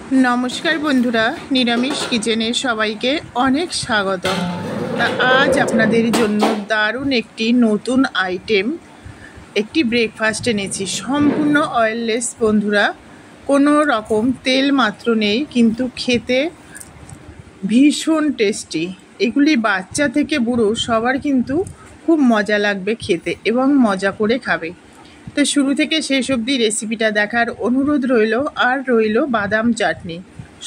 নমস্কার বন্ধুরা, নিরামিষ কিচেনে সবাইকে অনেক স্বাগতম। আজ আপনাদের জন্য দারুণ একটি নতুন আইটেম, একটি ব্রেকফাস্ট এনেছি। সম্পূর্ণ অয়েললেস বন্ধুরা, কোনো রকম তেল মাত্র নেই, কিন্তু খেতে ভীষণ টেস্টি। এগুলি বাচ্চা থেকে বুড়ো সবার কিন্তু খুব মজা লাগবে খেতে এবং মজা করে খাবে। তো শুরু থেকে শেষ অবধি রেসিপিটা দেখার অনুরোধ রইল। আর রইল বাদাম চাটনি,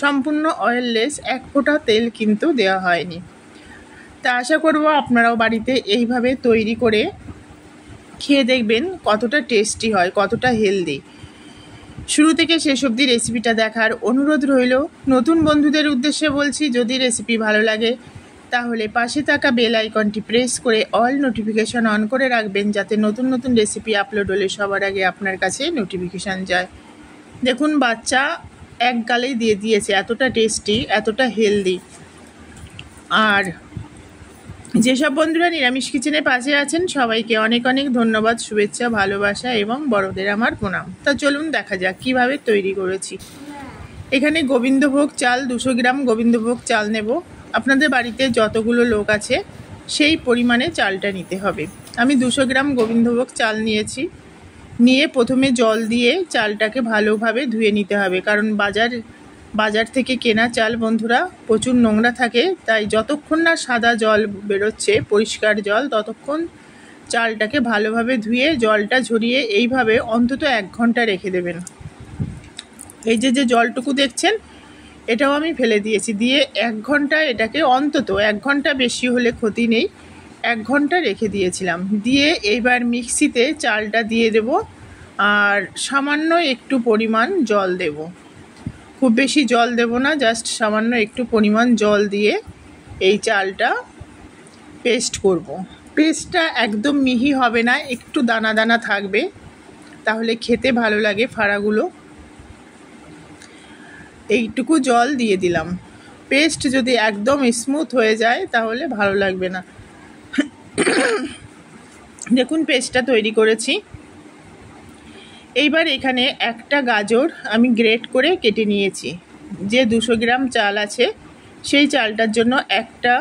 সম্পূর্ণ অয়েললেস, এক ফোঁটা তেল কিন্তু দেওয়া হয়নি। তা আশা করব আপনারাও বাড়িতে এইভাবে তৈরি করে খেয়ে দেখবেন কতটা টেস্টি হয়, কতটা হেলদি। শুরু থেকে শেষ অবধি রেসিপিটা দেখার অনুরোধ রইল। নতুন বন্ধুদের উদ্দেশ্যে বলছি, যদি রেসিপি ভালো লাগে তাহলে পাশে থাকা বেল আইকনটি প্রেস করে অল নোটিফিকেশান অন করে রাখবেন, যাতে নতুন নতুন রেসিপি আপলোড হলে সবার আগে আপনার কাছে নোটিফিকেশান যায়। দেখুন, বাচ্চা এক গালেই দিয়ে দিয়েছে, এতটা টেস্টি, এতটা হেলদি। আর যেসব বন্ধুরা নিরামিষ কিচেনের পাশে আছেন সবাইকে অনেক অনেক ধন্যবাদ, শুভেচ্ছা, ভালোবাসা এবং বড়দের আমার প্রণাম। তা চলুন দেখা যাক কীভাবে তৈরি করেছি। এখানে গোবিন্দভোগ চাল 200 গ্রাম গোবিন্দভোগ চাল নেব। আপনাদের বাড়িতে যতগুলো লোক আছে সেই পরিমাণে চালটা নিতে হবে। আমি 200 গ্রাম গোবিন্দভোগ চাল নিয়েছি। নিয়ে প্রথমে জল দিয়ে চালটাকে ভালোভাবে ধুয়ে নিতে হবে, কারণ বাজার থেকে কেনা চাল বন্ধুরা প্রচুর নোংরা থাকে। তাই যতক্ষণ না সাদা জল বেরোচ্ছে, পরিষ্কার জল, ততক্ষণ চালটাকে ভালোভাবে ধুয়ে জলটা ঝরিয়ে এইভাবে অন্তত 1 ঘন্টা রেখে দেবেন। এই যে জলটুকু দেখছেন, এটাও আমি ফেলে দিয়েছি। দিয়ে 1 ঘন্টা এটাকে, অন্তত 1 ঘন্টা, বেশি হলে ক্ষতি নেই, 1 ঘন্টা রেখে দিয়েছিলাম। দিয়ে এইবার মিক্সিতে চালটা দিয়ে দেব, আর সামান্য একটু পরিমাণ জল দেব। খুব বেশি জল দেব না, জাস্ট সামান্য একটু পরিমাণ জল দিয়ে এই চালটা পেস্ট করব। পেস্টটা একদম মিহি হবে না, একটু দানা দানা থাকবে, তাহলে খেতে ভালো লাগে ফাড়াগুলো। এইটুকু জল দিয়ে দিলাম। পেস্ট যদি একদম স্মুথ হয়ে যায় তাহলে ভালো লাগবে না। দেখুন, পেস্টটা তৈরি করেছি। এইবার এখানে একটা গাজর আমি গ্রেট করে কেটে নিয়েছি। যে 200 গ্রাম চাল আছে সেই চালটার জন্য একটা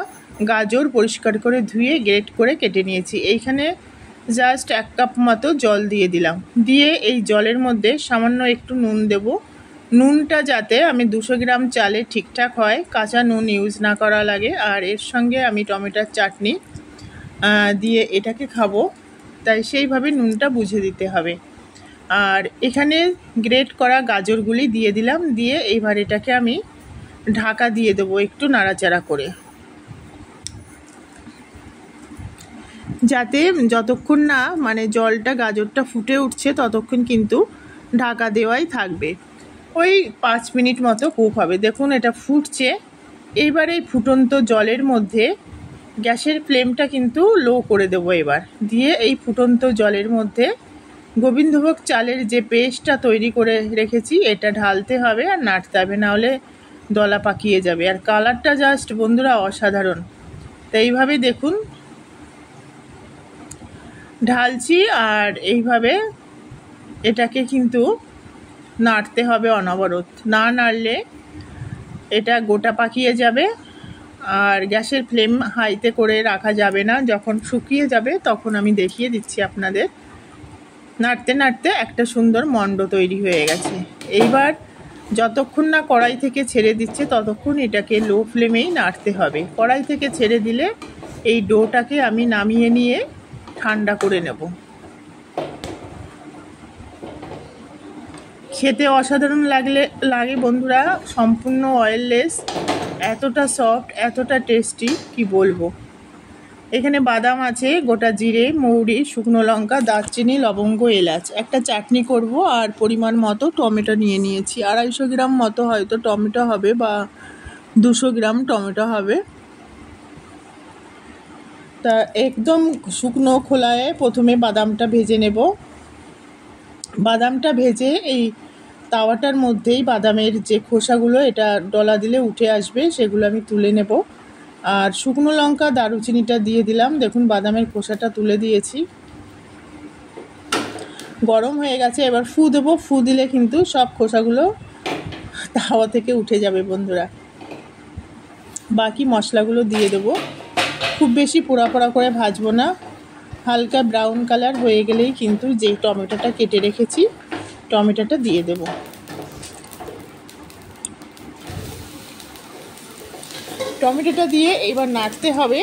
গাজর পরিষ্কার করে ধুয়ে গ্রেট করে কেটে নিয়েছি। এইখানে জাস্ট 1 কাপ মতো জল দিয়ে দিলাম। দিয়ে এই জলের মধ্যে সামান্য একটু নুন দেব। নুনটা যাতে আমি 200 গ্রাম চালে ঠিকঠাক হয়, কাঁচা নুন ইউজ না করা লাগে। আর এর সঙ্গে আমি টমেটোর চাটনি দিয়ে এটাকে খাবো, তাই সেইভাবে নুনটা বুঝে দিতে হবে। আর এখানে গ্রেট করা গাজরগুলি দিয়ে দিলাম। দিয়ে এইবার এটাকে আমি ঢাকা দিয়ে দেবো, একটু নাড়াচাড়া করে, যাতে যতক্ষণ না জলটা, গাজরটা ফুটে উঠছে ততক্ষণ কিন্তু ঢাকা দেওয়াই থাকবে। ওই 5 মিনিট মতো কুক হবে। দেখুন, এটা ফুটছে। এইবার এই ফুটন্ত জলের মধ্যে গ্যাসের ফ্লেমটা কিন্তু লো করে দেবো এবার। দিয়ে এই ফুটন্ত জলের মধ্যে গোবিন্দভোগ চালের যে পেস্টটা তৈরি করে রেখেছি এটা ঢালতে হবে, আর নাড়তে হবে, নাহলে দলা পাকিয়ে যাবে। আর কালারটা জাস্ট বন্ধুরা অসাধারণ। তো এইভাবে দেখুন ঢালছি, আর এইভাবে এটাকে কিন্তু নাড়তে হবে অনবরত। না নাড়লে এটা গোটা পাকিয়ে যাবে। আর গ্যাসের ফ্লেম হাইতে করে রাখা যাবে না। যখন শুকিয়ে যাবে তখন আমি দেখিয়ে দিচ্ছি আপনাদের। নাড়তে নাড়তে একটা সুন্দর মণ্ড তৈরি হয়ে গেছে। এইবার যতক্ষণ না কড়াই থেকে ছেড়ে দিচ্ছে ততক্ষণ এটাকে লো ফ্লেমেই নাড়তে হবে। কড়াই থেকে ছেড়ে দিলে এই ডোটাকে আমি নামিয়ে নিয়ে ঠান্ডা করে নেব। খেতে অসাধারণ লাগে বন্ধুরা, সম্পূর্ণ অয়েললেস, এতটা সফট, এতটা টেস্টি, কি বলবো। এখানে বাদাম আছে, গোটা জিরে, মৌরি, শুকনো লঙ্কা, দারচিনি, লবঙ্গ, এলাচ। একটা চাটনি করব, আর পরিমাণ মতো টমেটো নিয়ে নিয়েছি। 250 গ্রাম মতো হয়তো টমেটো হবে, বা 200 গ্রাম টমেটো হবে। তা একদম শুকনো খোলায় প্রথমে বাদামটা ভেজে নেব। বাদামটা ভেজে এই তাওয়াটার মধ্যেই বাদামের যে খোসাগুলো, এটা ডলা দিলে উঠে আসবে, সেগুলো আমি তুলে নেব। আর শুকনো লঙ্কা, দারুচিনিটা দিয়ে দিলাম। দেখুন, বাদামের খোসাটা তুলে দিয়েছি। গরম হয়ে গেছে, এবার ফু দেবো। ফু দিলে কিন্তু সব খোসাগুলো তাওয়া থেকে উঠে যাবে বন্ধুরা। বাকি মশলাগুলো দিয়ে দেবো। খুব বেশি পোড়া পোড়া করে ভাজবো না, হালকা ব্রাউন কালার হয়ে গেলেই কিন্তু যে টমেটোটা কেটে রেখেছি টমেটোটা দিয়ে দেব। টমেটোটা দিয়ে এবার নাড়তে হবে।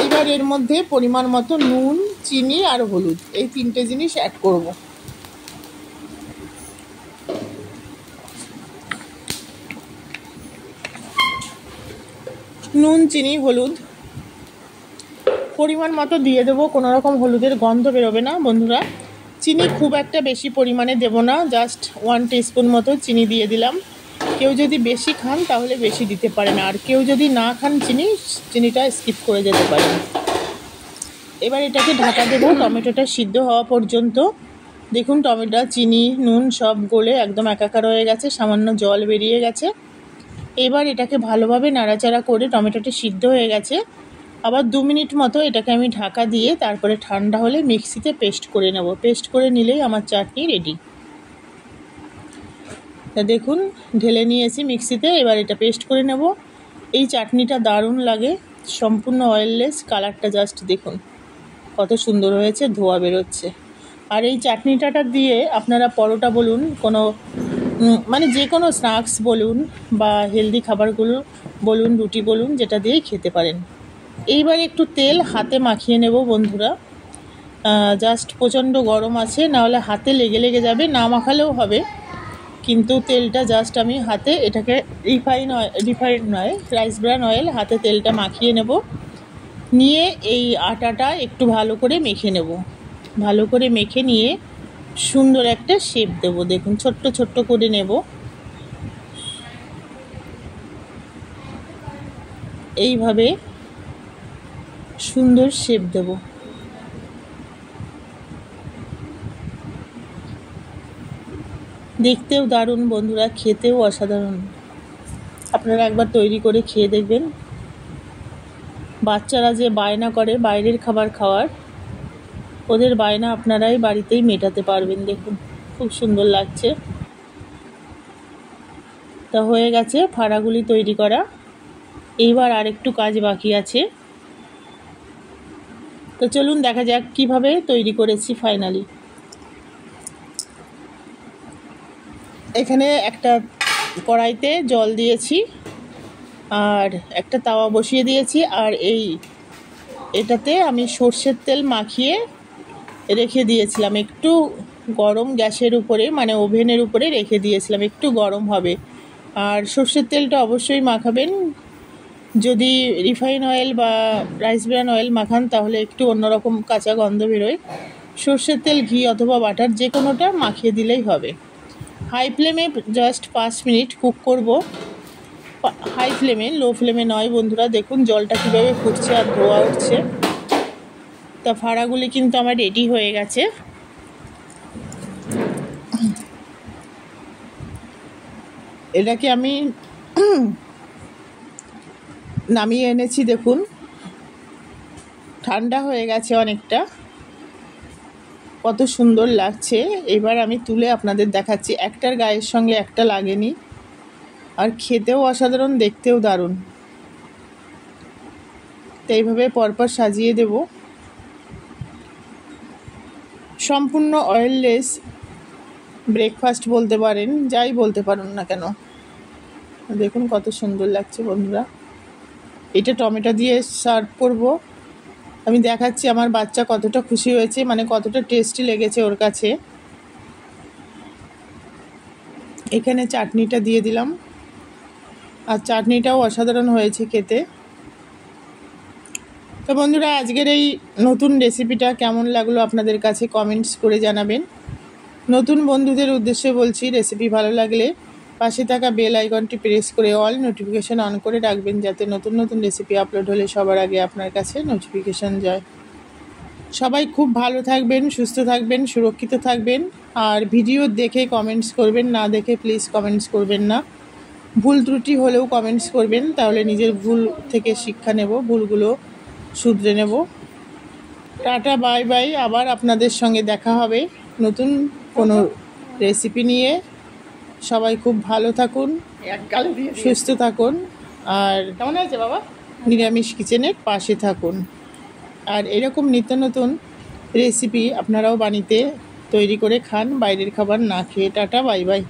এবার এর মধ্যে পরিমাণ মতো নুন, চিনি আর হলুদ, এই 3টে জিনিস অ্যাড করব। নুন, চিনি, হলুদ পরিমাণ মতো দিয়ে দেবো। কোনো রকম হলুদের গন্ধ বেরোবে না বন্ধুরা। চিনি খুব একটা বেশি পরিমাণে দেব না, জাস্ট 1 টিস্পুন মতো চিনি দিয়ে দিলাম। কেউ যদি বেশি খান তাহলে বেশি দিতে পারেন, আর কেউ যদি না খান চিনিটা স্কিপ করে যেতে পারেন। এবার এটাকে ঢাকা দেবো টমেটোটা সিদ্ধ হওয়া পর্যন্ত। দেখুন টমেটো, চিনি, নুন সব গলে একদম একাকার হয়ে গেছে, সামান্য জল বেরিয়ে গেছে। এবার এটাকে ভালোভাবে নাড়াচাড়া করে টমেটোটা সিদ্ধ হয়ে গেছে। আবার 2 মিনিট মতো এটাকে আমি ঢাকা দিয়ে তারপরে ঠান্ডা হলে মিক্সিতে পেস্ট করে নেব। পেস্ট করে নিলেই আমার চাটনি রেডি। তা দেখুন ঢেলে নিয়েছি মিক্সিতে, এবার এটা পেস্ট করে নেব। এই চাটনিটা দারুণ লাগে, সম্পূর্ণ অয়েললেস, কালারটা জাস্ট দেখুন কত সুন্দর হয়েছে, ধোয়া বেরোচ্ছে। আর এই চাটনিটা দিয়ে আপনারা পরোটা বলুন, কোনো মানে যে কোনো স্ন্যাক্স বলুন বা হেলদি খাবারগুলো বলুন, রুটি বলুন, যেটা দিয়েই খেতে পারেন। এইবার একটু তেল হাতে মাখিয়ে নেব বন্ধুরা। জাস্ট প্রচণ্ড গরম আছে, নাহলে হাতে লেগে লেগে যাবে, না মাখালেও হবে। কিন্তু তেলটা জাস্ট আমি হাতে, এটাকে রিফাইন্ড নয়, রাইস ব্রান অয়েল, হাতে তেলটা মাখিয়ে নেব। নিয়ে এই আটাটা একটু ভালো করে মেখে নেব। ভালো করে মেখে নিয়ে সুন্দর একটা শেপ দেব। দেখুন ছোট্ট ছোট্ট করে নেব, এইভাবে সুন্দর শেপ দেব। দেখতেও দারুণ বন্ধুরা, খেতেও অসাধারণ। আপনারা একবার তৈরি করে খেয়ে দেখবেন। বাচ্চারা যে বায়না করে বাইরের খাবার খাওয়ার, ওদের বায়না আপনারাই বাড়িতেই মেটাতে পারবেন। দেখুন খুব সুন্দর লাগছে। তা হয়ে গেছে ফাড়াগুলি তৈরি করা। এইবার আরেকটু কাজ বাকি আছে, তো চলুন দেখা যাক কিভাবে তৈরি করেছি ফাইনালি। এখানে একটা কড়াইতে জল দিয়েছি আর একটা তাওয়া বসিয়ে দিয়েছি, আর এটাতে আমি সর্ষের তেল মাখিয়ে রেখে দিয়েছিলাম। একটু গরম গ্যাসের উপরে, মানে ওভেনের উপরে রেখে দিয়েছিলাম, একটু গরম হবে। আর সর্ষের তেলটা অবশ্যই মাখাবেন। যদি রিফাইন অয়েল বা রাইস ব্রান অয়েল মাখান তাহলে একটু অন্যরকম কাঁচা গন্ধ বেরোয়। সর্ষের তেল, ঘি অথবা বাটার যে কোনোটা মাখিয়ে দিলেই হবে। হাই ফ্লেমে জাস্ট 5 মিনিট কুক করব। হাই ফ্লেমে, লো ফ্লেমে নয় বন্ধুরা। দেখুন জলটা কীভাবে ফুটছে আর ধোয়া উঠছে। তা ফাড়াগুলি কিন্তু আমার রেডি হয়ে গেছে। এটাকে আমি নামিয়ে এনেছি। দেখুন ঠান্ডা হয়ে গেছে অনেকটা, কত সুন্দর লাগছে। এবার আমি তুলে আপনাদের দেখাচ্ছি। একটার গায়ের সঙ্গে একটা লাগেনি, আর খেতেও অসাধারণ, দেখতেও দারুণ। তো এইভাবে পরপর সাজিয়ে দেব। সম্পূর্ণ অয়েললেস ব্রেকফাস্ট বলতে পারেন, যাই বলতে পারুন না কেন। দেখুন কত সুন্দর লাগছে বন্ধুরা। এটা টমেটো দিয়ে সার্ভ করব। আমি দেখাচ্ছি আমার বাচ্চা কতটা খুশি হয়েছে, মানে কতটা টেস্টি লেগেছে ওর কাছে। এখানে চাটনিটা দিয়ে দিলাম, আর চাটনিটাও অসাধারণ হয়েছে খেতে। তো বন্ধুরা আজকের এই নতুন রেসিপিটা কেমন লাগলো আপনাদের কাছে কমেন্টস করে জানাবেন। নতুন বন্ধুদের উদ্দেশ্যে বলছি, রেসিপি ভালো লাগলে পাশে থাকা বেল আইকনটি প্রেস করে অল নোটিফিকেশান অন করে রাখবেন, যাতে নতুন নতুন রেসিপি আপলোড হলে সবার আগে আপনার কাছে নোটিফিকেশান যায়। সবাই খুব ভালো থাকবেন, সুস্থ থাকবেন, সুরক্ষিত থাকবেন। আর ভিডিও দেখে কমেন্টস করবেন, না দেখে প্লিজ কমেন্টস করবেন না। ভুল ত্রুটি হলেও কমেন্টস করবেন, তাহলে নিজের ভুল থেকে শিক্ষা নেব, ভুলগুলো শুধরে নেব। Tata, bye bye. আবার আপনাদের সঙ্গে দেখা হবে নতুন কোনো রেসিপি নিয়ে। সবাই খুব ভালো থাকুন, এক গালে দিয়ে দিয়ে। সুস্থ থাকুন, আর কেমন হয়েছে বাবা? নিরামিষ কিচেনের পাশে থাকুন। আর এরকম নিত্য নতুন রেসিপি আপনারাও বাড়িতে তৈরি করে খান, বাইরের খাবার না খেয়ে। Tata, bye bye.